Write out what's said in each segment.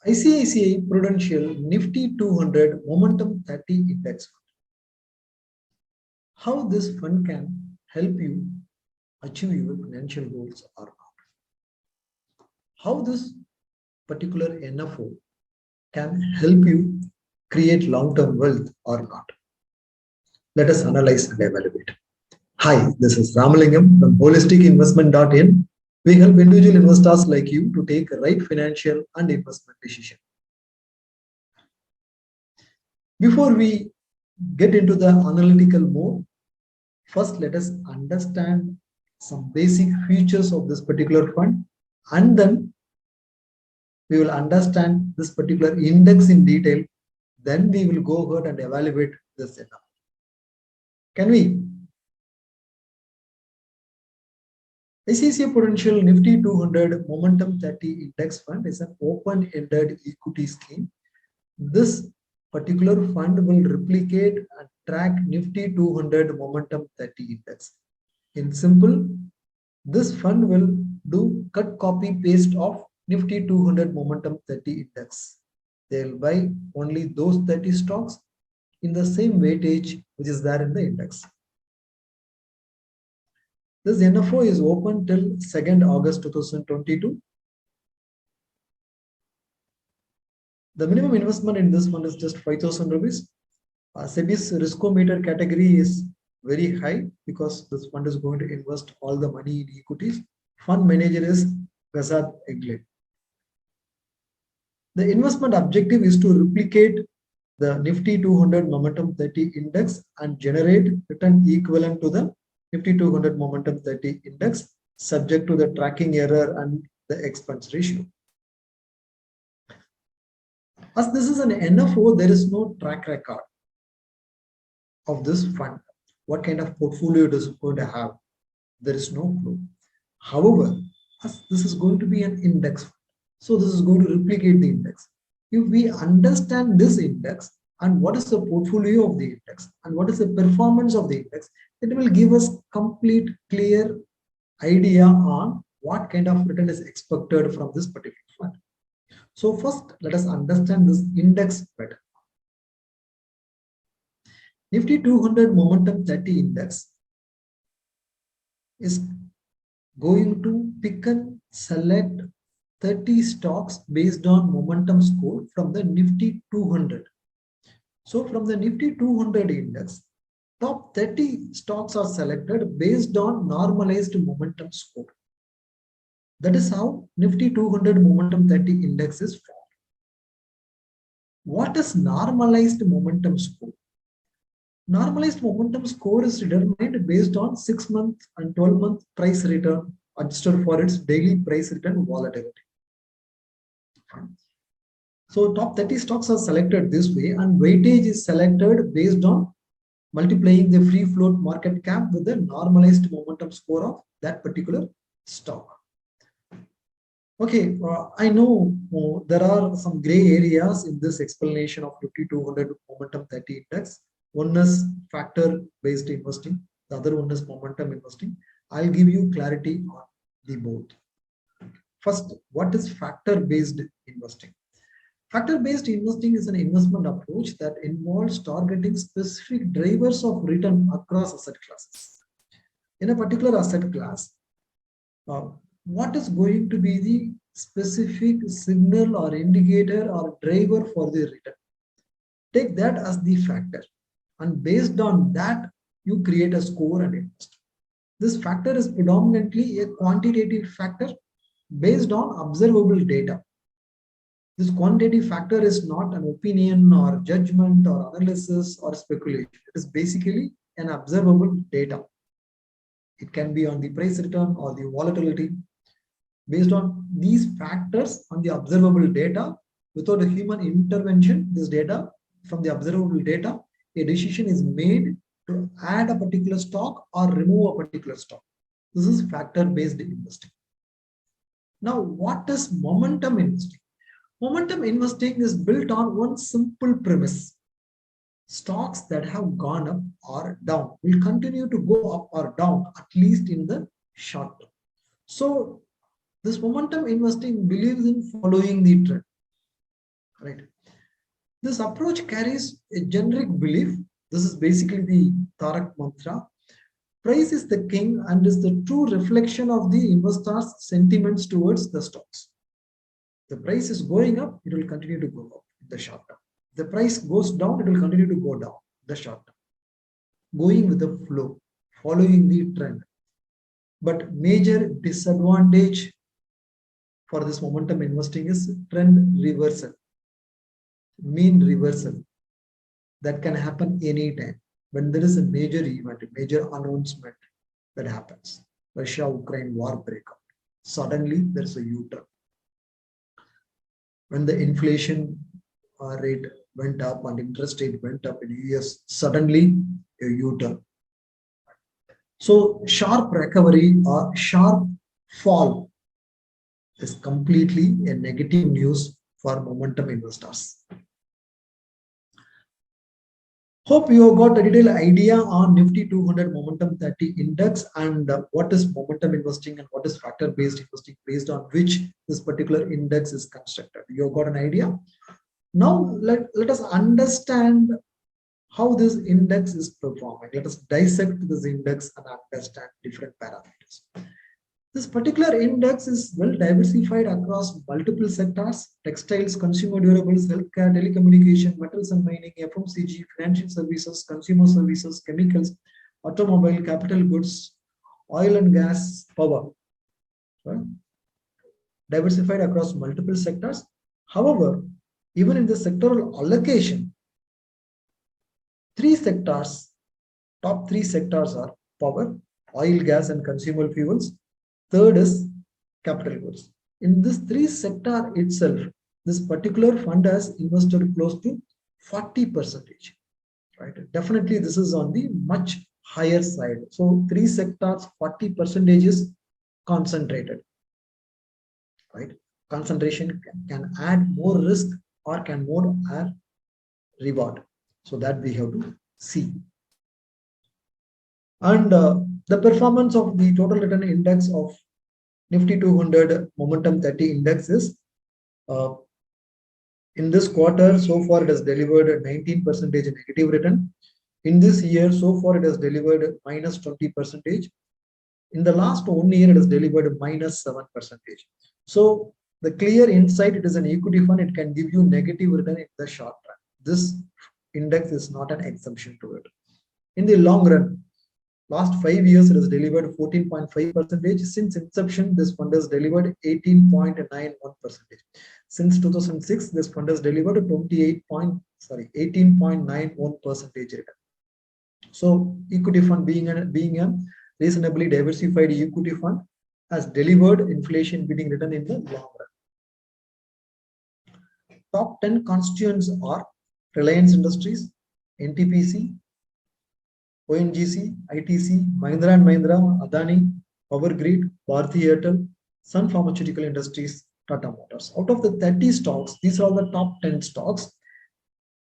ICICI Prudential Nifty 200 Momentum 30 Index Fund. How this fund can help you achieve your financial goals or not. How this particular NFO can help you create long-term wealth or not. Let us analyze and evaluate. Hi, this is Ramalingam from holisticinvestment.in. We help individual investors like you to take a right financial and investment decision. Before we get into the analytical mode, first let us understand some basic features of this particular fund, and then we will understand this particular index in detail. Then we will go ahead and evaluate this setup. Can we? ICICI Prudential Nifty 200 Momentum 30 Index Fund is an open-ended equity scheme. This particular fund will replicate and track Nifty 200 Momentum 30 Index. In simple, this fund will do cut, copy, paste of Nifty 200 Momentum 30 Index. They will buy only those 30 stocks in the same weightage which is there in the index. This NFO is open till 2nd August 2022. The minimum investment in this fund is just 5,000 rupees. SEBI's riskometer category is very high because this fund is going to invest all the money in equities. Fund manager is Gazad Eglin. The investment objective is to replicate the Nifty 200 Momentum 30 Index and generate return equivalent to the Nifty 200 Momentum 30 Index, subject to the tracking error and the expense ratio. As this is an NFO, there is no track record of this fund. What kind of portfolio it is going to have, there is no clue. However, as this is going to be an index fund, so this is going to replicate the index. If we understand this index and what is the portfolio of the index and what is the performance of the index, it will give us complete clear idea on what kind of return is expected from this particular fund. So first, let us understand this index better. Nifty 200 Momentum 30 Index is going to pick and select 30 stocks based on momentum score from the Nifty 200. So from the Nifty 200 index, top 30 stocks are selected based on normalized momentum score. That is how Nifty 200 Momentum 30 Index is formed. What is normalized momentum score? Normalized momentum score is determined based on 6-month and 12-month price return adjusted for its daily price return volatility. So top 30 stocks are selected this way, and weightage is selected based on multiplying the free float market cap with the normalized momentum score of that particular stock. Okay, I know there are some gray areas in this explanation of Nifty 200 Momentum 30 Index. One is factor-based investing, the other one is momentum investing. I'll give you clarity on the both. First, what is factor-based investing? Factor-based investing is an investment approach that involves targeting specific drivers of return across asset classes. In a particular asset class, what is going to be the specific signal or indicator or driver for the return? Take that as the factor, and based on that, you create a score and invest. This factor is predominantly a quantitative factor based on observable data. This quantitative factor is not an opinion or judgment or analysis or speculation. It is basically an observable data. It can be on the price return or the volatility. Based on these factors on the observable data, without a human intervention, this data from the observable data, a decision is made to add a particular stock or remove a particular stock. This is factor-based investing. Now, what is momentum investing? Momentum investing is built on one simple premise. Stocks that have gone up or down will continue to go up or down, at least in the short term. So this momentum investing believes in following the trend. right? This approach carries a generic belief. This is basically the Tarak mantra. Price is the king and is the true reflection of the investors' sentiments towards the stocks. The price is going up, it will continue to go up in the short term. The price goes down, it will continue to go down in the short term. Going with the flow, following the trend. But major disadvantage for this momentum investing is trend reversal, mean reversal. That can happen anytime when there is a major event, a major announcement that happens. Russia-Ukraine war breakout. Suddenly there's a U-turn. When the inflation rate went up and interest rate went up in US, suddenly a U-turn. So sharp recovery or sharp fall is completely a negative news for momentum investors. Hope you have got a detailed idea on Nifty 200 Momentum 30 Index and what is momentum investing and what is factor-based investing based on which this particular index is constructed. You have got an idea. Now let us understand how this index is performing. Let us dissect this index and understand different parameters. This particular index is well diversified across multiple sectors: textiles, consumer durables, healthcare, telecommunication, metals and mining, FMCG, financial services, consumer services, chemicals, automobile, capital goods, oil and gas, power. Right? Diversified across multiple sectors. However, even in the sectoral allocation, top three sectors are power, oil, gas, and consumer fuels. Third is capital goods. In this three sector itself, this particular fund has invested close to 40%. Right? Definitely, this is on the much higher side. So three sectors, 40% is concentrated. Right? Concentration can add more risk or can more add reward. So that we have to see. And the performance of the total return index of Nifty 200 Momentum 30 Index is in this quarter, so far it has delivered a 19% negative return. In this year, so far it has delivered minus 20%. In the last 1 year, it has delivered minus 7%. So the clear insight, it is an equity fund, it can give you negative return in the short run. This index is not an exception to it. In the long run, last 5 years, it has delivered 14.5%. Since inception, this fund has delivered 18.91%. Since 2006, this fund has delivered 18.91% return. So equity fund being a reasonably diversified equity fund has delivered inflation beating return in the long run. Top 10 constituents are Reliance Industries, NTPC, ONGC, ITC, Mahindra and Mahindra, Adani, Power Grid, Bharti Airtel, Sun Pharmaceutical Industries, Tata Motors. Out of the 30 stocks, these are the top 10 stocks.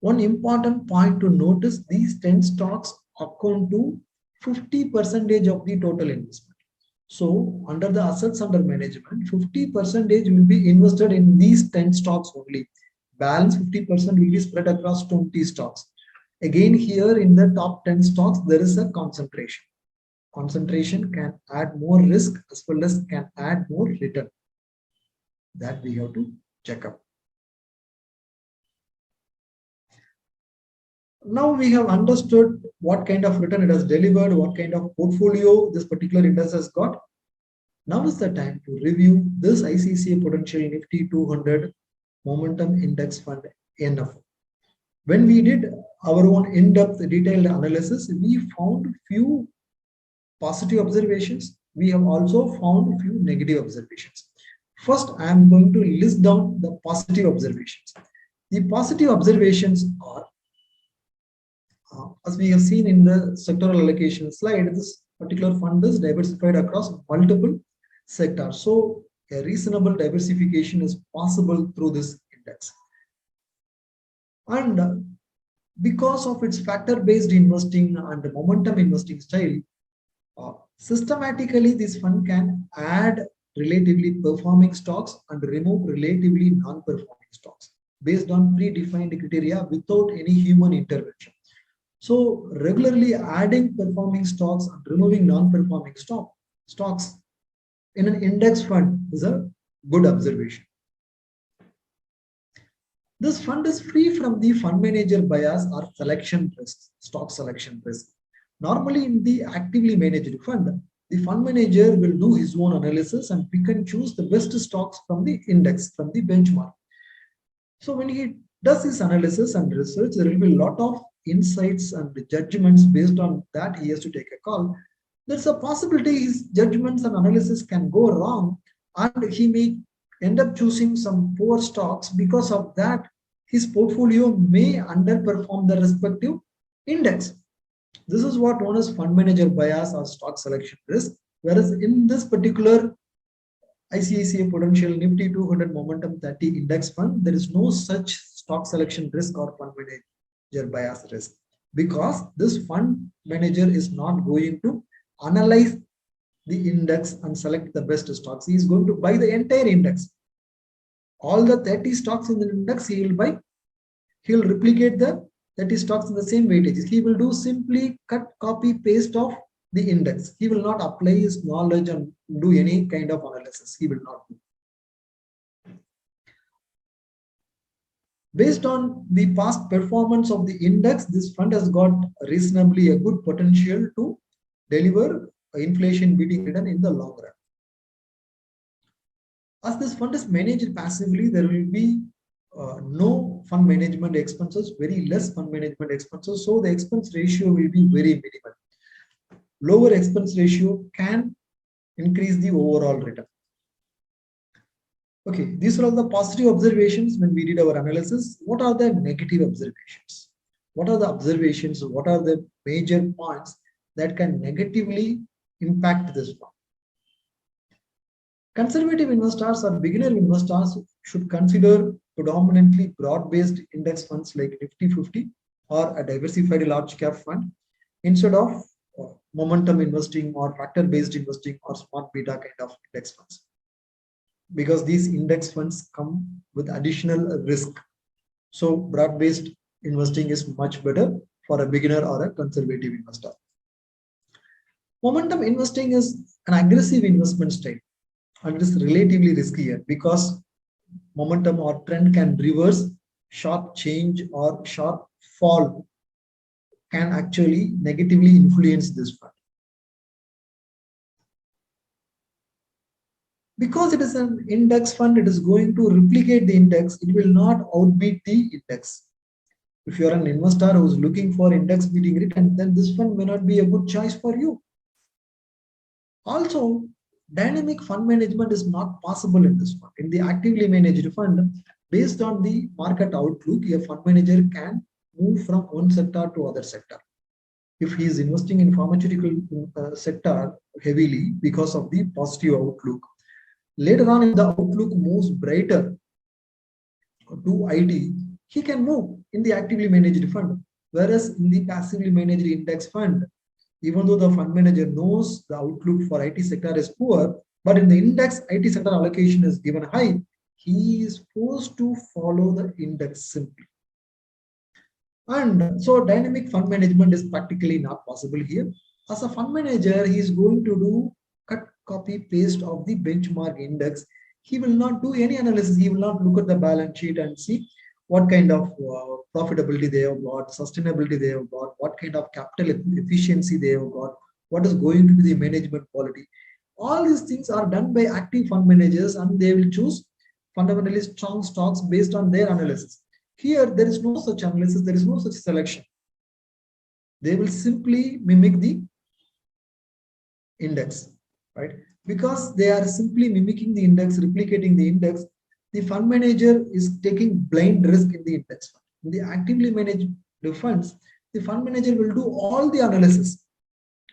One important point to notice, these 10 stocks account to 50% of the total investment. So under the assets under management, 50% will be invested in these 10 stocks only. Balance 50% will be spread across 20 stocks. Again, here in the top 10 stocks, there is a concentration. Concentration can add more risk as well as can add more return. That we have to check up. Now we have understood what kind of return it has delivered, what kind of portfolio this particular index has got. Now is the time to review this ICICI Potential Nifty 200 Momentum Index Fund NFO. When we did our own in-depth detailed analysis, we found few positive observations. We have also found few negative observations. First, I am going to list down the positive observations. The positive observations are, as we have seen in the sectoral allocation slide, this particular fund is diversified across multiple sectors. So a reasonable diversification is possible through this index. And because of its factor-based investing and momentum investing style, systematically this fund can add relatively performing stocks and remove relatively non-performing stocks. based on predefined criteria without any human intervention. So regularly adding performing stocks and removing non-performing stocks in an index fund is a good observation. This fund is free from the fund manager bias or selection risk, stock selection risk. Normally in the actively managed fund, the fund manager will do his own analysis and pick and choose the best stocks from the index, from the benchmark. So when he does his analysis and research, there will be a lot of insights and judgments. Based on that, he has to take a call. There's a possibility his judgments and analysis can go wrong, and he may end up choosing some poor stocks. Because of that, his portfolio may underperform the respective index. This is what known as fund manager bias or stock selection risk. Whereas in this particular ICICI Potential Nifty 200 Momentum 30 Index Fund, there is no such stock selection risk or fund manager bias risk, because this fund manager is not going to analyze the index and select the best stocks. He is going to buy the entire index. All the 30 stocks in the index he will buy. He will replicate the 30 stocks in the same weightage. He will do simply cut, copy, paste of the index. He will not apply his knowledge and do any kind of analysis. He will not do. Based on the past performance of the index, this fund has got reasonably a good potential to deliver inflation beating return in the long run. As this fund is managed passively, there will be no fund management expenses, very less fund management expenses. So the expense ratio will be very minimal. Lower expense ratio can increase the overall return. Okay, these are all the positive observations when we did our analysis. What are the negative observations? What are the observations? What are the major points that can negatively impact this fund? Conservative investors or beginner investors should consider predominantly broad-based index funds like Nifty 50 or a diversified large cap fund instead of momentum investing or factor-based investing or smart beta kind of index funds, because these index funds come with additional risk. So broad-based investing is much better for a beginner or a conservative investor. Momentum investing is an aggressive investment style, and it is relatively riskier because momentum or trend can reverse. Sharp change or sharp fall can actually negatively influence this fund. Because it is an index fund, it is going to replicate the index. It will not outbeat the index. If you are an investor who is looking for index beating return, then this fund may not be a good choice for you. Also, dynamic fund management is not possible in this fund. In the actively managed fund, based on the market outlook, a fund manager can move from one sector to other sector. If he is investing in pharmaceutical sector heavily because of the positive outlook, later on if the outlook moves brighter to IT, he can move in the actively managed fund. Whereas in the passively managed index fund, even though the fund manager knows the outlook for IT sector is poor, but in the index IT sector allocation is given high, he is forced to follow the index simply. And so dynamic fund management is practically not possible here. As a fund manager, he is going to do cut, copy, paste of the benchmark index. He will not do any analysis. He will not look at the balance sheet and see what kind of profitability they have got, sustainability they have got, what kind of capital efficiency they have got, what is going to be the management quality. All these things are done by active fund managers, and they will choose fundamentally strong stocks based on their analysis. Here, there is no such analysis, there is no such selection. They will simply mimic the index, right? Because they are simply mimicking the index, replicating the index, the fund manager is taking blind risk in the index fund. In the actively managed funds, the fund manager will do all the analysis,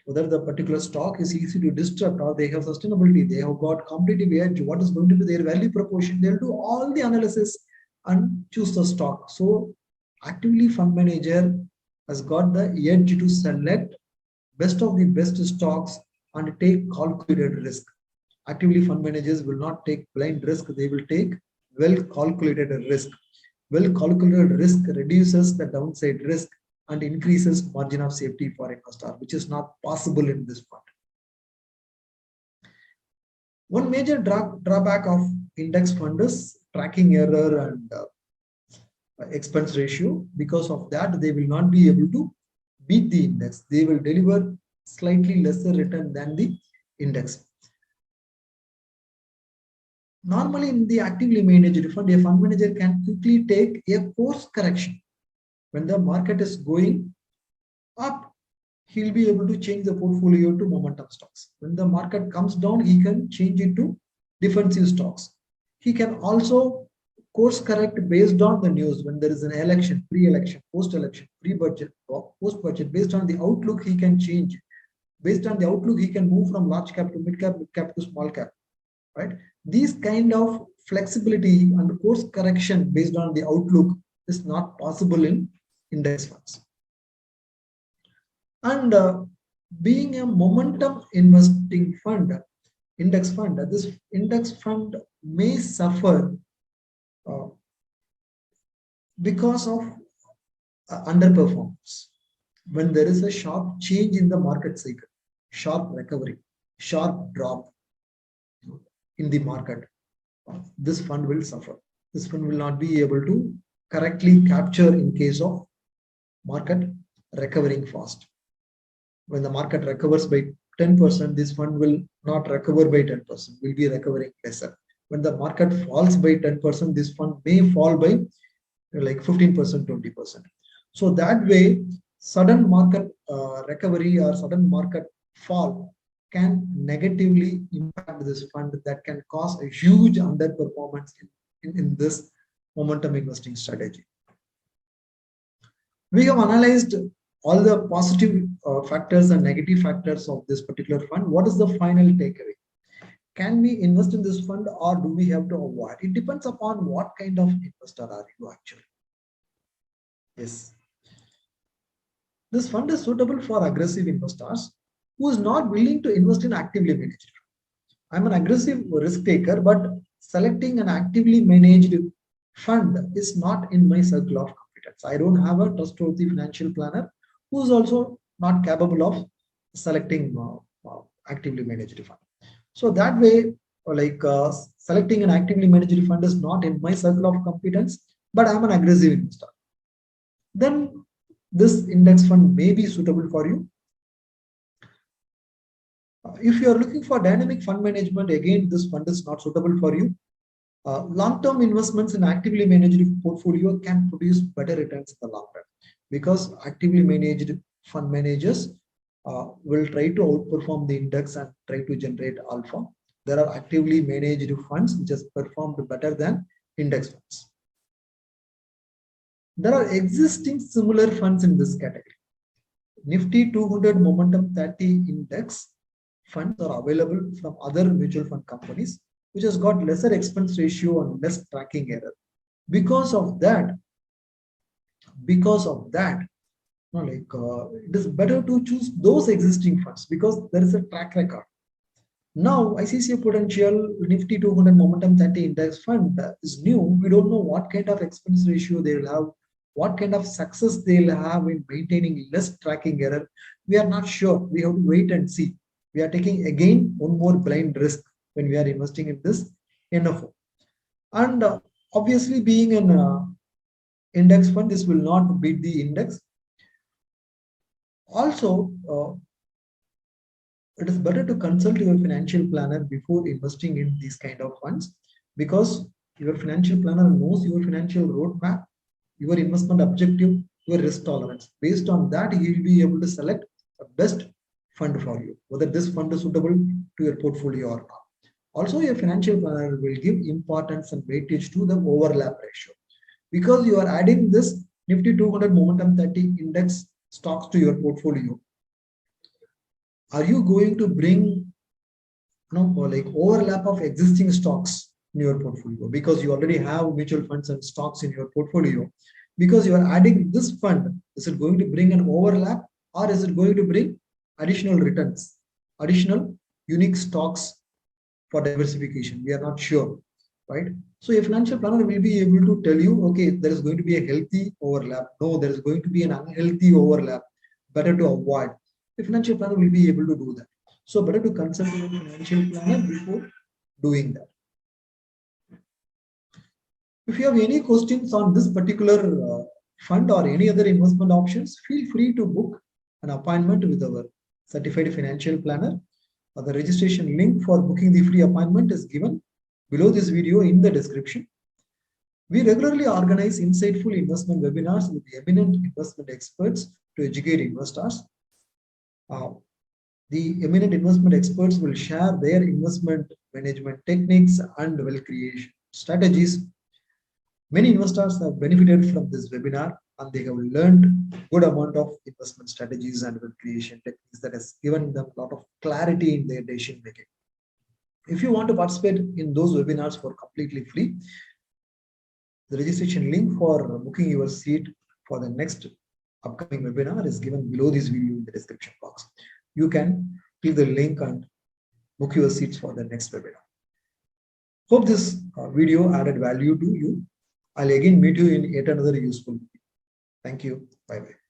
whether the particular stock is easy to disrupt or they have sustainability, they have got competitive edge, what is going to be their value proportion. They'll do all the analysis and choose the stock. So actively fund manager has got the edge to select best of the best stocks and take calculated risk. Actively fund managers will not take blind risk, they will take well calculated risk. well calculated risk reduces the downside risk and increases margin of safety for investor, which is not possible in this fund. One major drawback of index fund is tracking error and expense ratio. Because of that, they will not be able to beat the index. They will deliver slightly lesser return than the index. Normally, in the actively managed fund, a fund manager can quickly take a course correction. When the market is going up, he'll be able to change the portfolio to momentum stocks. When the market comes down, he can change it to defensive stocks. He can also course correct based on the news. When there is an election, pre-election, post-election, pre-budget, post-budget, based on the outlook, he can change. Based on the outlook, he can move from large cap to mid cap to small cap, right? These kind of flexibility and course correction based on the outlook is not possible in index funds. And being a momentum investing fund, index fund, this index fund may suffer because of underperformance. When there is a sharp change in the market cycle, sharp recovery, sharp drop in the market, this fund will suffer. This fund will not be able to correctly capture in case of market recovering fast. When the market recovers by 10%, this fund will not recover by 10%, will be recovering lesser. When the market falls by 10%, this fund may fall by like 15%, 20%. So that way, sudden market recovery or sudden market fall can negatively impact this fund, that can cause a huge underperformance in this momentum investing strategy. We have analyzed all the positive factors and negative factors of this particular fund. What is the final takeaway? Can we invest in this fund or do we have to avoid? It depends upon what kind of investor are you actually. Yes. This fund is suitable for aggressive investors who is not willing to invest in actively managed. I'm an aggressive risk taker, but selecting an actively managed fund is not in my circle of competence. I don't have a trustworthy financial planner who is also not capable of selecting actively managed fund. So that way, like selecting an actively managed fund is not in my circle of competence, but I'm an aggressive investor. Then this index fund may be suitable for you. If you are looking for dynamic fund management, again, this fund is not suitable for you. Long-term investments in actively managed portfolio can produce better returns in the long run, because actively managed fund managers will try to outperform the index and try to generate alpha. There are actively managed funds which has performed better than index funds. There are existing similar funds in this category. Nifty 200 Momentum 30 Index funds are available from other mutual fund companies, which has got lesser expense ratio and less tracking error. Because of that, it is better to choose those existing funds because there is a track record. Now, ICICI Prudential Nifty 200 Momentum 30 Index Fund is new. We don't know what kind of expense ratio they will have, what kind of success they will have in maintaining less tracking error. We are not sure. We have to wait and see. We are taking again one more blind risk when we are investing in this NFO. And obviously, being an index fund, this will not beat the index. Also, it is better to consult your financial planner before investing in these kind of funds, because your financial planner knows your financial roadmap, your investment objective, your risk tolerance. Based on that, he will be able to select the best fund for you, whether this fund is suitable to your portfolio or not. Also, your financial planner will give importance and weightage to the overlap ratio, because you are adding this Nifty 200 Momentum 30 Index stocks to your portfolio. Are you going to bring like overlap of existing stocks in your portfolio, because you already have mutual funds and stocks in your portfolio? Because you are adding this fund, is it going to bring an overlap, or is it going to bring additional returns, additional unique stocks for diversification? We are not sure, right? So a financial planner will be able to tell you, okay, there is going to be a healthy overlap. No, there is going to be an unhealthy overlap. Better to avoid. A financial planner will be able to do that. So better to consult with a financial planner before doing that. If you have any questions on this particular fund or any other investment options, feel free to book an appointment with our certified financial planner. The registration link for booking the free appointment is given below this video in the description. We regularly organize insightful investment webinars with eminent investment experts to educate investors. The eminent investment experts will share their investment management techniques and wealth creation strategies. Many investors have benefited from this webinar and they have learned good amount of investment strategies and wealth creation techniques that has given them a lot of clarity in their decision making. If you want to participate in those webinars for completely free, the registration link for booking your seat for the next upcoming webinar is given below this video in the description box. You can click the link and book your seats for the next webinar. Hope this video added value to you. I'll again meet you in yet another useful video. Thank you. Bye-bye.